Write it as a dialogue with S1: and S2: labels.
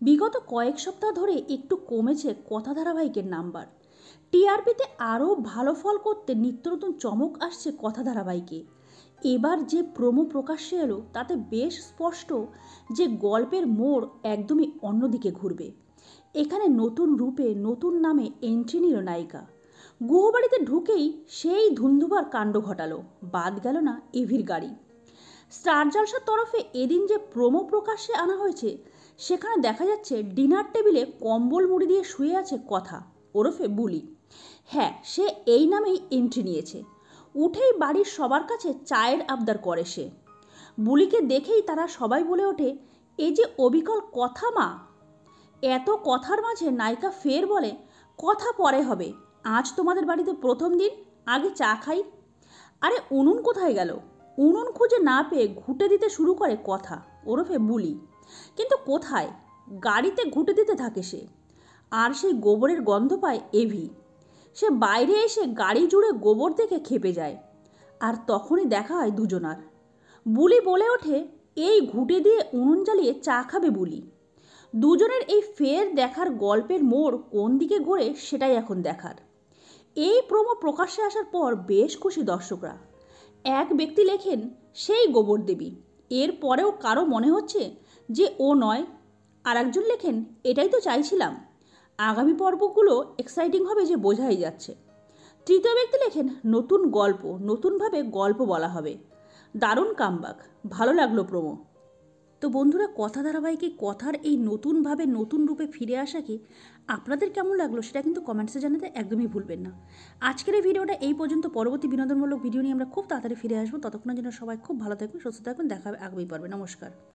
S1: বিগত কয়েক সপ্তাহ ধরে একটু কমেছে কথা ধারাবাহিকের নাম্বার। টিআরপিতে আরও ভালো ফল করতে নিত্য নতুন চমক আসছে কথা ধারাবাহিকে। এবার যে প্রোমো প্রকাশ্যে এলো তাতে বেশ স্পষ্ট যে গল্পের মোড় একদমই অন্যদিকে ঘুরবে। এখানে নতুন রূপে নতুন নামে এন্ট্রি নিল নায়িকা। গুহবাড়িতে ঢুকেই সেই ধুন্ধুবার কাণ্ড ঘটালো, বাদ গেল না এভির গাড়ি। স্টার জলসার তরফে এদিন যে প্রোমো প্রকাশ্যে আনা হয়েছে সেখানে দেখা যাচ্ছে ডিনার টেবিলে কম্বল মুড়ি দিয়ে শুয়ে আছে কথা ওরফে বুলি। হ্যাঁ, সে এই নামেই এন্ট্রি নিয়েছে। উঠেই বাড়ির সবার কাছে চায়ের আবদার করে সে। বুলিকে দেখেই তারা সবাই বলে ওঠে, এই যে অবিকল কথা মা। এত কথার মাঝে নায়িকা ফের বলে, কথা পরে হবে, আজ তোমাদের বাড়িতে প্রথম দিন, আগে চা খাই। আরে উনুন কোথায় গেল? উনুন খুঁজে না পেয়ে ঘুঁটে দিতে শুরু করে কথা ওরফে বুলি। কিন্তু কোথায়? গাড়িতে ঘুঁটে দিতে থাকে সে। আর সেই গোবরের গন্ধ পায় এভি। সে বাইরে এসে গাড়ি জুড়ে গোবর দেখে খেপে যায়। আর তখনই দেখা হয় দুজনার। বুলি বলে ওঠে, এই ঘুঁটে দিয়ে উনুন জ্বালিয়ে চা খাবে বুলি। দুজনের এই ফের দেখার গল্পের মোড় কোন দিকে ঘোরে সেটাই এখন দেখার। এই প্রোমো প্রকাশ্যে আসার পর বেশ খুশি দর্শকরা। এক ব্যক্তি লেখেন, সেই গোবর দেবী। এর পরেও কারো মনে হচ্ছে যে ও নয়। আর একজন লেখেন, এটাই তো চাইছিলাম। আগামী পর্বগুলো এক্সাইটিং হবে যে বোঝাই যাচ্ছে। তৃতীয় ব্যক্তি লেখেন, নতুন গল্প, নতুনভাবে গল্প বলা হবে। দারুণ কামব্যাক, ভালো লাগলো প্রোমো। তো বন্ধুরা, কথা ধারাবাহিকে কথার এই নতুনভাবে নতুন রূপে ফিরে আসা কি আপনাদের কেমন লাগলো সেটা কিন্তু কমেন্টসে জানাতে একদমই ভুলবেন না। আজকের এই ভিডিওটা এই পর্যন্ত। পরবর্তী বিনোদনমূলক ভিডিও নিয়ে আমরা খুব তাড়াতাড়ি ফিরে আসবো। ততক্ষণের জন্য সবাই খুব ভালো থাকবেন, সুস্থ থাকবেন। দেখা হবে আগামী পর্বে। নমস্কার।